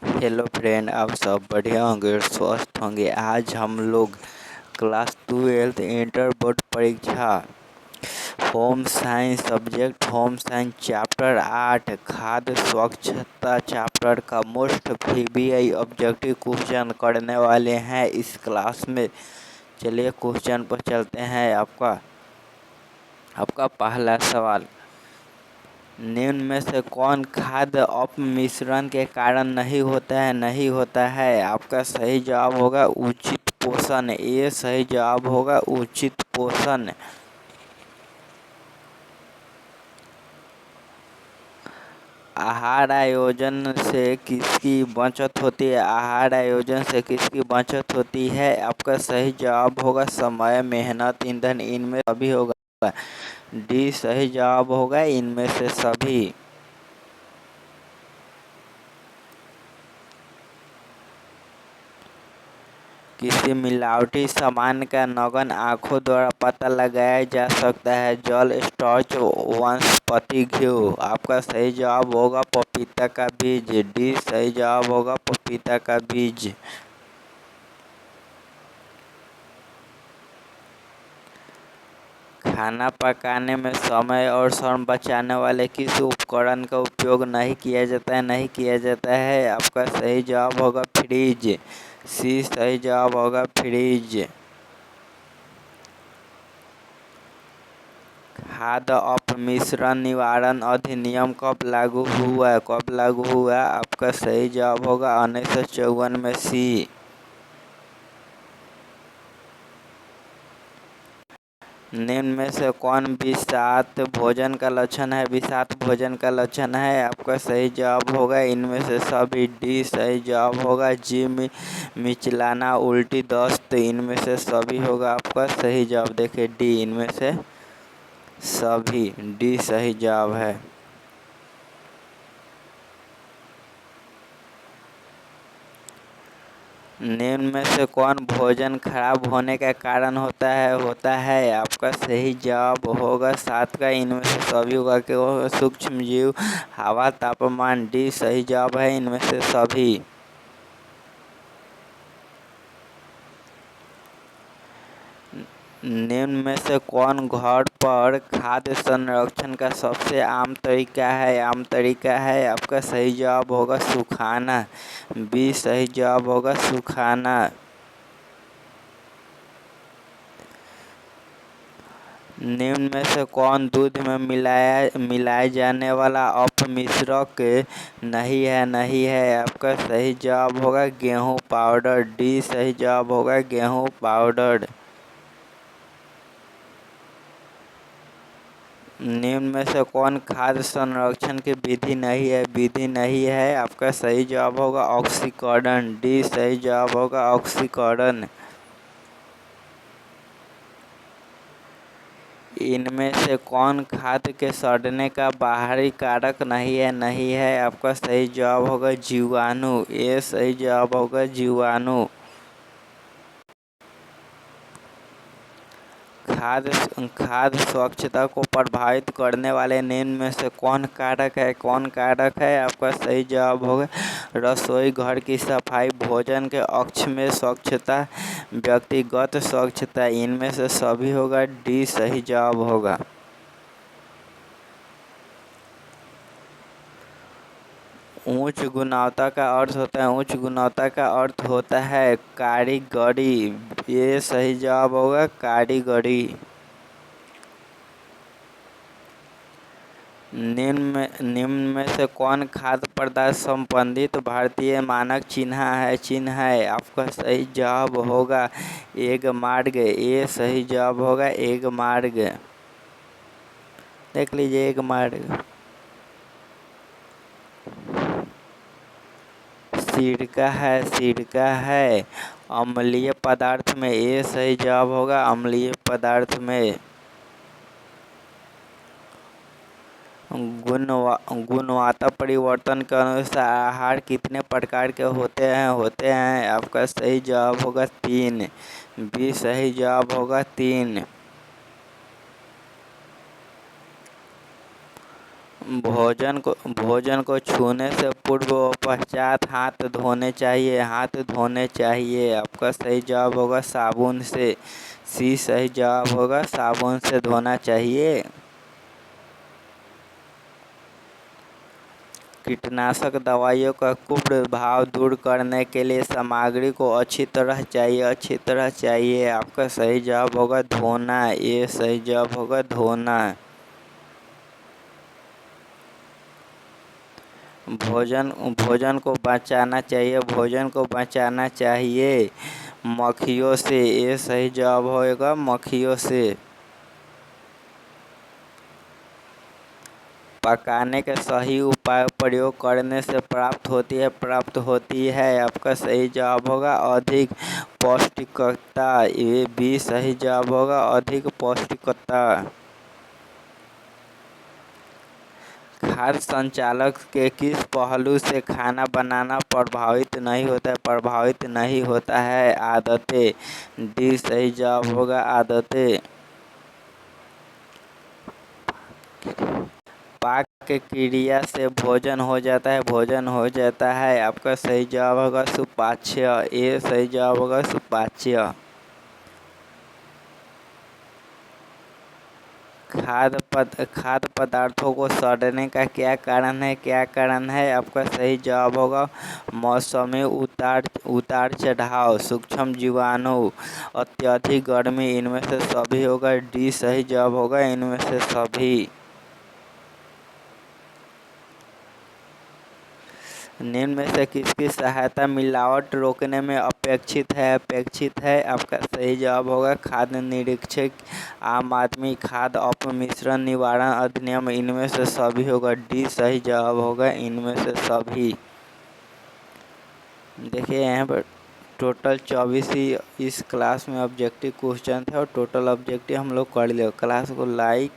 Hello friend, आप सब बढ़िया होंगे और स्वस्थ होंगे। आज हम लोग क्लास 12 इंटर बोर्ड परीक्षा home science subject home science chapter 8 खाद्य स्वच्छता चैप्टर का मोस्ट VBI ऑब्जेक्टिव क्वेश्चन करने वाले हैं इस क्लास में। चलिए क्वेश्चन पर चलते हैं। आपका पहला सवाल, निम्न में से कौन खाद्य अपमिश्रण के कारण नहीं होता है। आपका सही जवाब होगा उचित पोषण। ये सही जवाब होगा उचित पोषण। आहार आयोजन से किसकी बचत होती है। आहार आयोजन से किसकी बचत होती है। आपका सही जवाब होगा समय, मेहनत, ईंधन, इनमें सभी होगा। डी सही जवाब होगा इनमें से सभी। किसी मिलावटी सामान का नग्न आंखों द्वारा पता लगाया जा सकता है। जल, स्टार्च, वनस्पति घी। आपका सही जवाब होगा पपीता का बीज। डी सही जवाब होगा पपीता का बीज। खाना पकाने में समय और श्रम बचाने वाले किस उपकरण का उपयोग नहीं किया जाता है। आपका सही जवाब होगा फ्रिज। सी सही जवाब होगा फ्रिज। खाद्य अपमिश्रण निवारण अधिनियम कब लागू हुआ। आपका सही जवाब होगा 1954 में। सी। निम्न में से कौन विषाक्त भोजन का लक्षण है। विषाक्त भोजन का लक्षण है। आपका सही जवाब होगा इनमें से सभी। डी सही जवाब होगा जी मिचलाना, उल्टी, दस्त, इनमें से सभी होगा। आपका सही जवाब देखिए डी इनमें से सभी। डी सही जवाब है। निम्न में से कौन भोजन खराब होने का कारण होता है। आपका सही जवाब होगा 7 का इनमें से सभी होगा कि वो सूक्ष्म जीव, हवा, तापमान। डी सही जवाब है इनमें से सभी। निम्न में से कौन घर पर खाद्य संरक्षण का सबसे आम तरीका है। आपका सही जवाब होगा सुखाना। बी सही जवाब होगा सुखाना। निम्न में से कौन दूध में मिलाए जाने वाला अपमिश्रक नहीं है। आपका सही जवाब होगा गेहूं पाउडर। डी सही जवाब होगा गेहूं पाउडर। निम्न में से कौन खाद्य संरक्षण की विधि नहीं है। आपका सही जवाब होगा ऑक्सीकरण। डी सही जवाब होगा ऑक्सीकरण। इनमें से कौन खाद्य के सड़ने का बाहरी कारक नहीं है। आपका सही जवाब होगा जीवाणु। ये सही जवाब होगा जीवाणु। खाद्य स्वच्छता को प्रभावित करने वाले निम्न में से कौन कारक है। आपका सही जवाब होगा रसोई घर की सफाई, भोजन के अक्ष में स्वच्छता, व्यक्तिगत स्वच्छता, इनमें से सभी होगा। डी सही जवाब होगा। उच्च गुणवत्ता का अर्थ होता है कारीगरी। ये सही जवाब होगा कारीगरी। निम्न में से कौन खाद्य पदार्थ संबंधित भारतीय मानक चिन्ह है। आपका सही जवाब होगा एग मार्ग। ये सही जवाब होगा एग मार्ग। देख लीजिए एग मार्ग। सिरका है अम्लीय पदार्थ में। ये सही जवाब होगा अम्लीय पदार्थ में। गुणवत्ता परिवर्तन के अनुसार आहार कितने प्रकार के होते हैं। आपका सही जवाब होगा 3। बी सही जवाब होगा 3। भोजन को छूने से पूर्व व पश्चात हाथ धोने चाहिए। आपका सही जवाब होगा साबुन से। सी सही जवाब होगा, साबुन से धोना चाहिए। कीटनाशक दवाइयों का कुप्रभाव दूर करने के लिए सामग्री को अच्छी तरह चाहिए। आपका सही जवाब होगा धोना। ये सही जवाब होगा धोना। भोजन को बचाना चाहिए मक्खियों से। ये सही जवाब होगा मक्खियों से। पकाने के सही उपाय प्रयोग करने से प्राप्त होती है। आपका सही जवाब होगा अधिक पौष्टिकता। ये भी सही जवाब होगा अधिक पौष्टिकता। खाद्य संचालक के किस पहलू से खाना बनाना प्रभावित नहीं होता है? आदतें। डी सही जवाब होगा आदतें। पाक के क्रिया से भोजन हो जाता है। आपका सही जवाब होगा सुपाच्य। ये सही जवाब होगा सुपाच्य। खाद्य पदार्थों को सड़ने का क्या कारण है? आपका सही जवाब होगा मौसमी उतार चढ़ाव, सूक्ष्म जीवाणु, अत्यधिक गर्मी। इनमें से सभी होगा। डी सही जवाब होगा इनमें से सभी। निम्न में से किसकी सहायता मिलावट रोकने में अपेक्षित है? आपका सही जवाब होगा खाद्य निरीक्षक, आम आदमी खाद्य अपमिश्रण निवारण अधिनियम। इनमें से सभी होगा। डी सही जवाब होगा इनमें से सभी। देखिए यहाँ पर टोटल 24 ही इस क्लास में ऑब्जेक्टिव क्वेश्चन थे और टोटल ऑब्जेक्टिव हम लोग कर लिए। क्लास को लाइक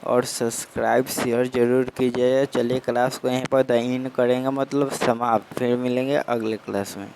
और सब्सक्राइब शेयर जरूर कीजिएगा। चलिए क्लास को यहीं पर एंड करेंगे, मतलब समाप्त। फिर मिलेंगे अगले क्लास में।